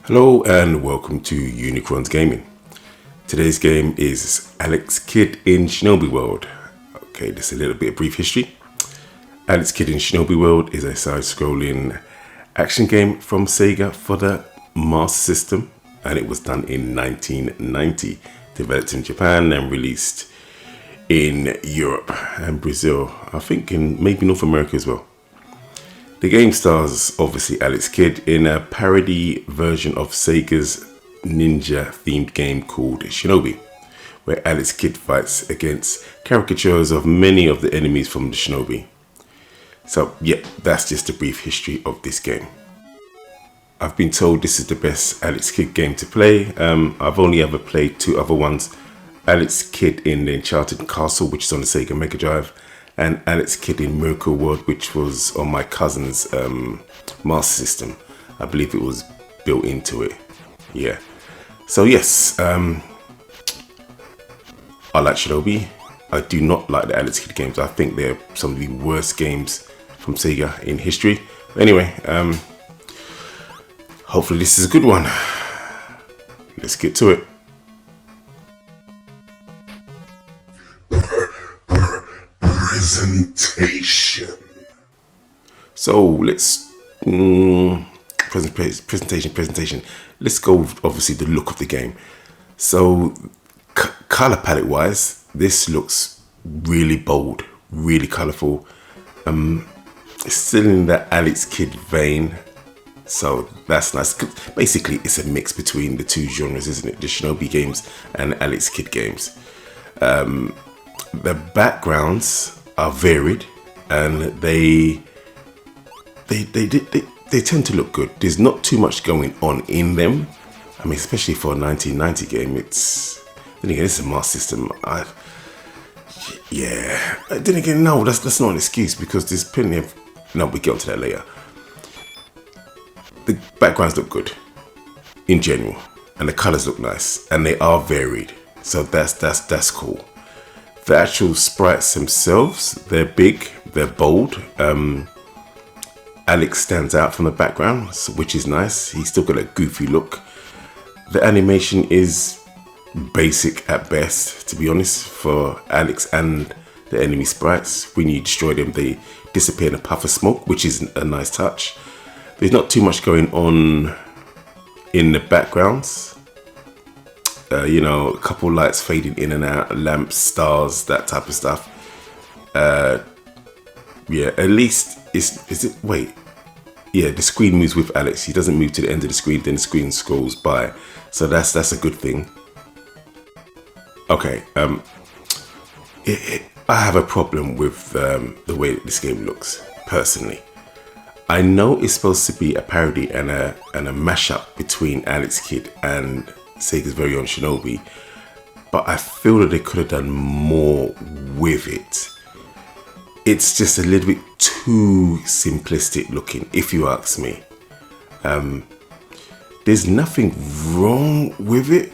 Hello and welcome to Unikron's Gaming. Today's game is Alex Kidd in Shinobi World. Okay, just a little bit of brief history. Alex Kidd in Shinobi World is a side-scrolling action game from Sega for the Master System, and it was done in 1990, developed in Japan and released in Europe and Brazil, I think in maybe North America as well. The game stars obviously Alex Kidd in a parody version of Sega's ninja themed game called Shinobi, where Alex Kidd fights against caricatures of many of the enemies from the Shinobi. So yeah, that's just a brief history of this game. I've been told this is the best Alex Kidd game to play. I've only ever played two other ones. Alex Kidd in the Enchanted Castle, which is on the Sega Mega Drive, and Alex Kidd in Miracle World, which was on my cousin's Master System. I believe it was built into it. Yeah. So yes, I like Shinobi. I do not like the Alex Kidd games. I think they're some of the worst games from Sega in history. But anyway, hopefully this is a good one. Let's get to it. Presentation. So let's presentation. Let's go with obviously the look of the game. So color palette wise, this looks really bold, really colorful. Still in that Alex Kidd vein, so that's nice. Basically, it's a mix between the two genres, isn't it? The Shinobi games and Alex Kidd games. The backgrounds are varied, and they tend to look good. There's not too much going on in them. I mean, especially for a 1990 game, then again, it's a Master System. Then again, no, that's not an excuse, because there's plenty of. No, we get onto that later. The backgrounds look good in general, and the colors look nice, and they are varied. So that's cool. The actual sprites themselves, they're big, they're bold. Alex stands out from the background, which is nice. He's still got a goofy look. The animation is basic at best, to be honest, for Alex and the enemy sprites. When you destroy them, they disappear in a puff of smoke, which is a nice touch. There's not too much going on in the backgrounds. A couple lights fading in and out, lamps, stars, that type of stuff. At least the screen moves with Alex. He doesn't move to the end of the screen, then the screen scrolls by. So that's a good thing. Okay, I have a problem with the way this game looks, personally. I know it's supposed to be a parody and a mashup between Alex Kidd and Sega's very own Shinobi, but I feel that they could have done more with it. It's just a little bit too simplistic looking, if you ask me. There's nothing wrong with it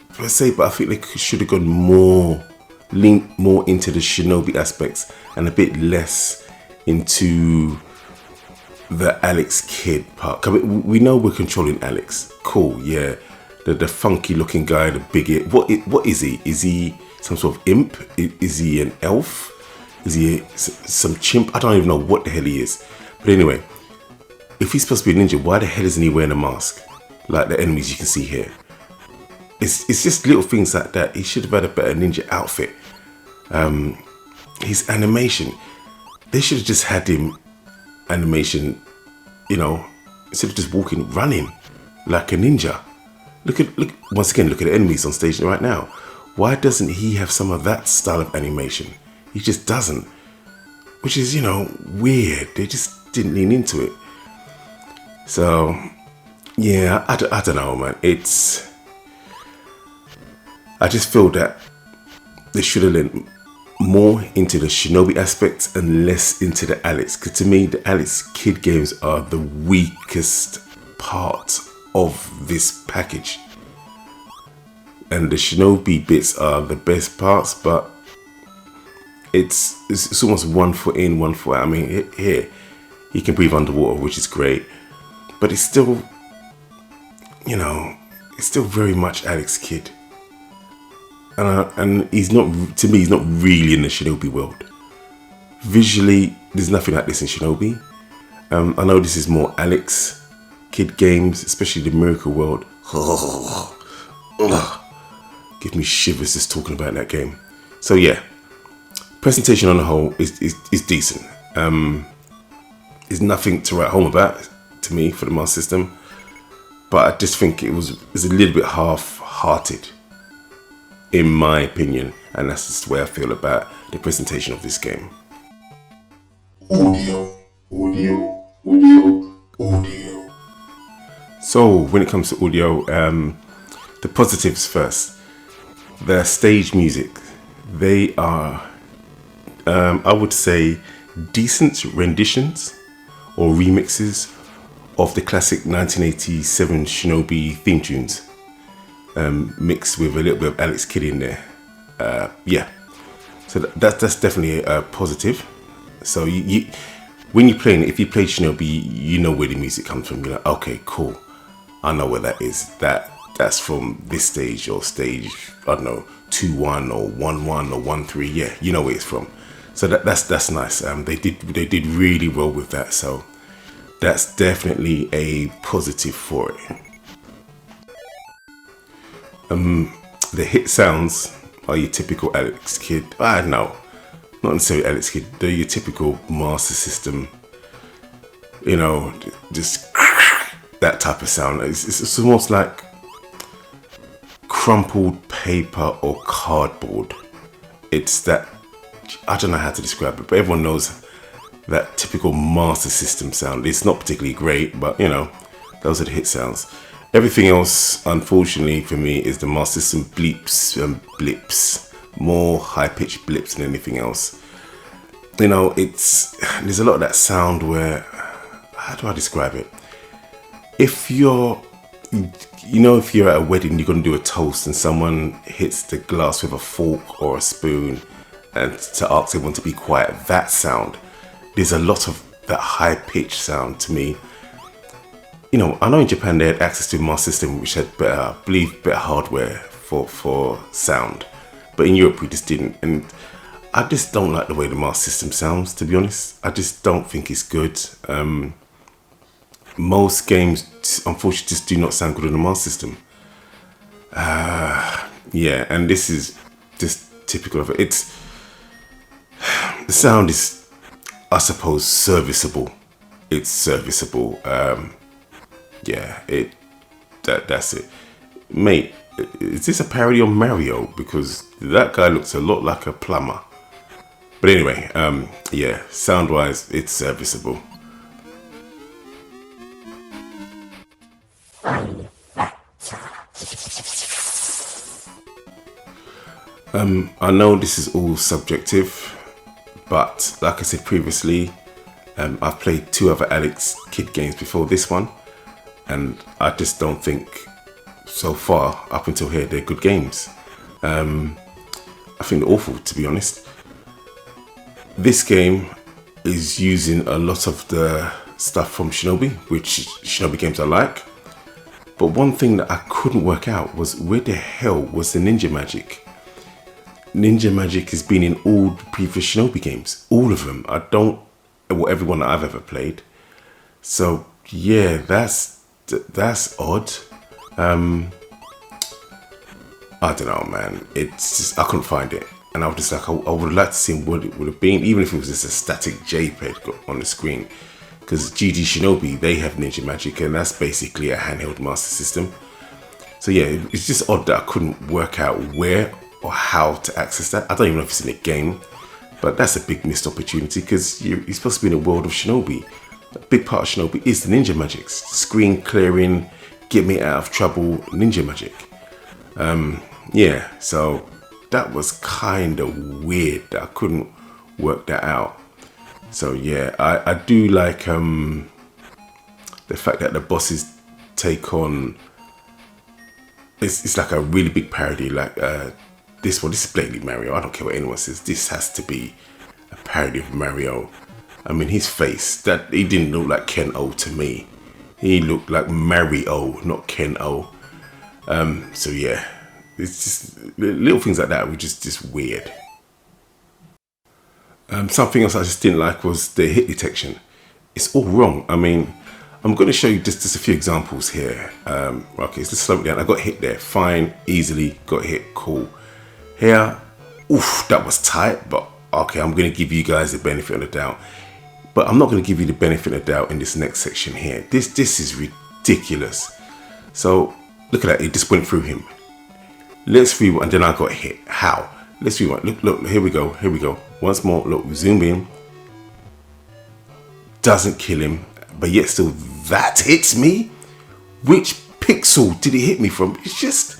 per se, but I think they should have gone linked more into the Shinobi aspects and a bit less into the Alex Kidd part. We know we're controlling Alex. Cool, yeah. The funky looking guy, the big ear. What is he? Is he some sort of imp? Is he an elf? Is he some chimp? I don't even know what the hell he is. But anyway, if he's supposed to be a ninja, why the hell isn't he wearing a mask? Like the enemies you can see here. It's just little things like that. He should have had a better ninja outfit. His animation. They should have just had him animation, instead of just running like a ninja. Look once again, look at the enemies on stage right now. Why doesn't he have some of that style of animation? He just doesn't, which is, weird. They just didn't lean into it. So, yeah, I don't know, man. I just feel that they should have leaned more into the Shinobi aspects and less into the Alex. Because to me, the Alex Kidd games are the weakest part of this package. And the Shinobi bits are the best parts, but it's almost 1 foot in, 1 foot out. I mean, here he can breathe underwater, which is great, but it's still you know, it's still very much Alex Kidd. And he's not, to me, he's not really in the Shinobi world. Visually, there's nothing like this in Shinobi. I know this is more Alex Kidd games, especially the Miracle World. Give me shivers just talking about that game. So yeah, presentation on the whole is decent. There's nothing to write home about to me for the Master System, but I just think it was a little bit half-hearted, in my opinion, and that's just the way I feel about the presentation of this game. Audio. So when it comes to audio, the positives first. The stage music, they are, I would say, decent renditions or remixes of the classic 1987 Shinobi theme tunes, mixed with a little bit of Alex Kidd in there. Yeah, so that's definitely a positive. So you when you're playing it, if you play Shinobi, you know where the music comes from. You're like, okay, cool, I know where that is. That's from this stage or stage, I don't know, 2-1 or 1-1 or 1-3. Yeah, you know where it's from. So that's nice. They did really well with that. So that's definitely a positive for it. The hit sounds are your typical Alex Kidd. No, not necessarily Alex Kidd. They're your typical Master System. You know, just that type of sound. It's almost like crumpled paper or cardboard. It's that, I don't know how to describe it, but everyone knows that typical Master System sound. It's not particularly great, but you know, those are the hit sounds. Everything else, unfortunately for me, is the Master System bleeps and blips. More high-pitched blips than anything else. You know, there's a lot of that sound where, how do I describe it? If you're at a wedding, you're going to do a toast and someone hits the glass with a fork or a spoon and to ask everyone to be quiet, that sound. There's a lot of that high-pitched sound to me. You know, I know in Japan they had access to a Master System which had better hardware for sound. But in Europe we just didn't. And I just don't like the way the Master System sounds, to be honest. I just don't think it's good. Most games, unfortunately, just do not sound good on the Master System. Yeah, and this is just typical of it. The sound is, I suppose, serviceable. It's serviceable. Yeah, that's it. Mate, is this a parody on Mario? Because that guy looks a lot like a plumber. But anyway, yeah, sound-wise, it's serviceable. I know this is all subjective, but like I said previously, I've played 2 other Alex Kidd games before this one, and I just don't think, so far, up until here, they're good games. I think they're awful, to be honest. This game is using a lot of the stuff from Shinobi, which Shinobi games I like. But one thing that I couldn't work out was where the hell was the ninja magic? Ninja magic has been in all the previous Shinobi games. All of them. Everyone that I've ever played. So yeah, that's odd. I don't know, man. It's just, I couldn't find it. And I was just like, I would like to see what it would have been, even if it was just a static JPEG on the screen. Because GG Shinobi, they have ninja magic, and that's basically a handheld Master System. So yeah, it's just odd that I couldn't work out where or how to access that. I don't even know if it's in the game, but that's a big missed opportunity because you're supposed to be in a world of Shinobi. A big part of Shinobi is the ninja magic. Screen clearing, get me out of trouble, ninja magic. Yeah, so that was kind of weird that I couldn't work that out. So yeah, I do like the fact that the bosses take on, it's like a really big parody, like this is blatantly Mario. I don't care what anyone says, this has to be a parody of Mario. I mean, his face, that he didn't look like Ken-O to me. He looked like Mario, not Ken O. So yeah, it's just little things like that were just weird. Something else I just didn't like was the hit detection. It's all wrong. I mean, I'm going to show you just a few examples here. Okay, so let's slow it down. I got hit there, fine, easily got hit, cool. Here, oof, that was tight, but okay, I'm going to give you guys the benefit of the doubt. But I'm not going to give you the benefit of the doubt in this next section here. This is ridiculous. So look at that, it just went through him. Let's rewind, and then I got hit. How? Let's rewind. Look, here we go. Once more, look, zoom in. Doesn't kill him, but yet still that hits me. Which pixel did it hit me from? It's just,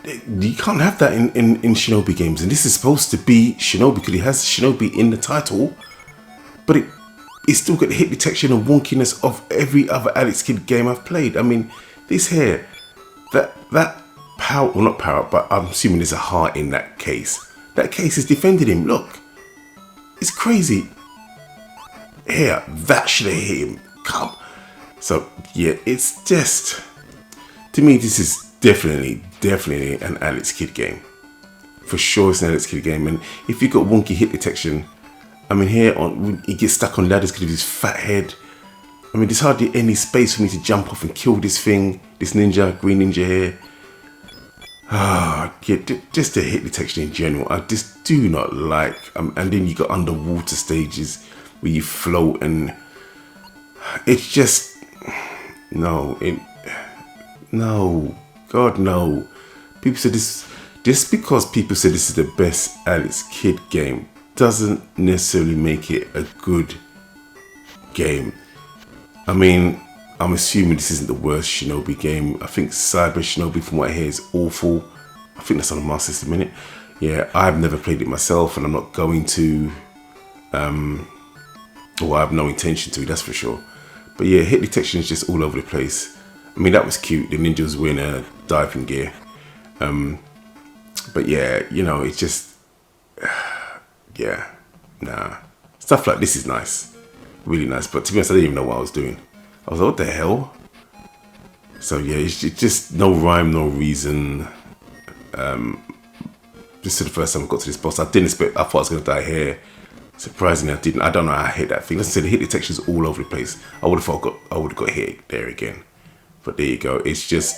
you can't have that in Shinobi games, and this is supposed to be Shinobi because it has Shinobi in the title, but it's still got the hit detection and wonkiness of every other Alex Kidd game I've played. I mean, this here, that power, well not power, but I'm assuming there's a heart in that case. That case has defended him. Look, it's crazy. Here, that should have hit him. Come. So yeah, it's just, to me, this is definitely an Alex Kidd game. For sure, it's an Alex Kidd game. And if you've got wonky hit detection, I mean, here on he gets stuck on ladders because of his fat head. I mean, there's hardly any space for me to jump off and kill this thing, this ninja, green ninja here. Just the hit detection in general, I just do not like. And then you got underwater stages where you float, and it's just no, God no. People said this. Just because people say this is the best Alex Kidd game doesn't necessarily make it a good game. I mean, I'm assuming this isn't the worst Shinobi game. I think Cyber Shinobi, from what I hear, is awful. I think that's on the Master System, innit? Yeah, I've never played it myself, and I'm not going to. Well, I have no intention to, that's for sure. But yeah, hit detection is just all over the place. I mean, that was cute. The ninja was wearing a diving gear. But yeah, you know, it's just, yeah, nah. Stuff like this is nice, really nice. But to be honest, I didn't even know what I was doing. I was like, what the hell? So yeah, it's just no rhyme, no reason. This is the first time I got to this boss. I didn't expect, I thought I was going to die here. Surprisingly, I didn't. I don't know how I hit that thing. Let's say the hit detection is all over the place. I would have got hit there again. But there you go. It's just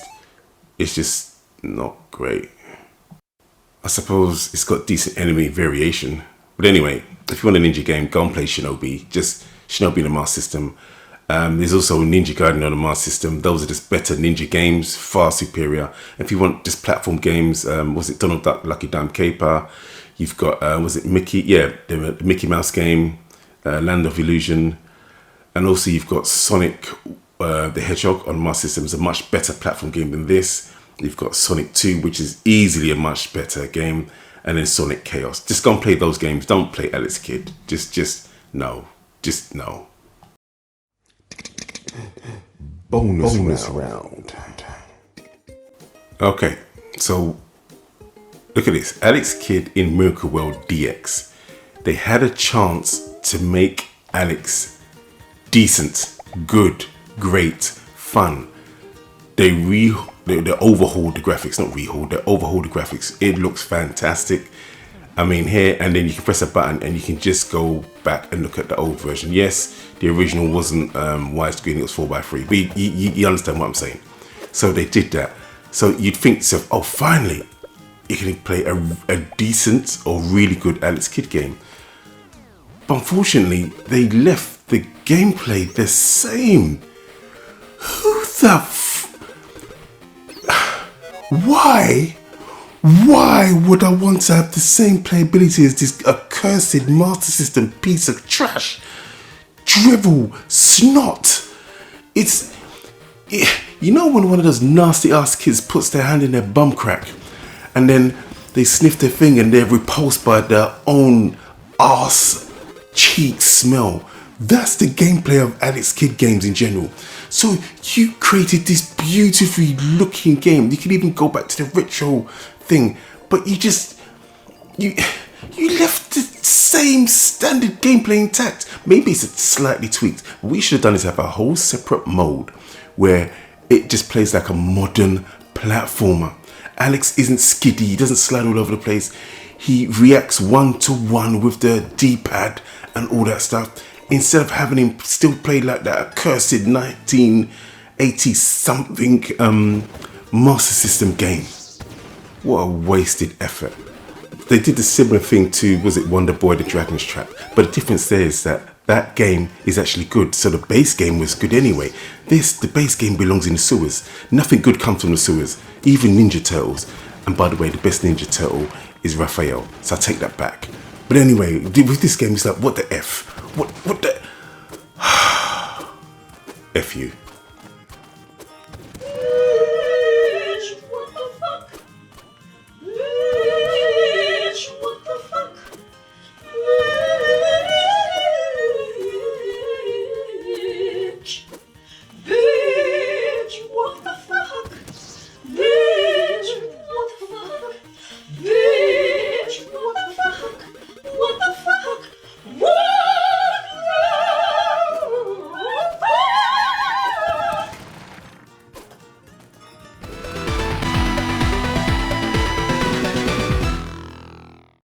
not great. I suppose it's got decent enemy variation. But anyway, if you want a ninja game, go and play Shinobi. Just Shinobi in the Master System. There's also Ninja Gaiden on the Master System. Those are just better ninja games, far superior. If you want just platform games, was it Donald Duck, Lucky Dime Caper? You've got, was it Mickey? Yeah, the Mickey Mouse game, Land of Illusion. And also you've got Sonic the Hedgehog on Master System. Is a much better platform game than this. You've got Sonic 2, which is easily a much better game. And then Sonic Chaos. Just go and play those games. Don't play Alex Kidd. Just no. Just no. Bonus round. Okay, so look at this. Alex Kidd in Miracle World DX. They had a chance to make Alex decent, good, great, fun. They overhauled the graphics, not rehauled, they overhauled the graphics. It looks fantastic. I mean, here, and then you can press a button and you can just go back and look at the old version. Yes, the original wasn't widescreen, it was 4:3, but you understand what I'm saying. So they did that. So you'd think to yourself, oh, finally, you can play a decent or really good Alex Kidd game. But unfortunately, they left the gameplay the same. Who the Why? Why would I want to have the same playability as this accursed Master System piece of trash? Drivel, snot. You know when one of those nasty ass kids puts their hand in their bum crack and then they sniff their finger and they're repulsed by their own ass cheek smell? That's the gameplay of Alex Kidd games in general. So you created this beautifully looking game. You can even go back to the retro thing, but you You left the same standard gameplay intact. Maybe it's slightly tweaked. What we should have done is have a whole separate mode where it just plays like a modern platformer. Alex isn't skiddy, he doesn't slide all over the place. He reacts 1-to-1 with the D-pad and all that stuff, instead of having him still play like that accursed 1980 something Master System game. What a wasted effort. They did the similar thing to, was it Wonder Boy the Dragon's Trap? But the difference there is that that game is actually good. So the base game was good anyway. The base game belongs in the sewers. Nothing good comes from the sewers, even Ninja Turtles. And by the way, the best Ninja Turtle is Raphael. So I take that back. But anyway, with this game, it's like, what the F? What the... F you.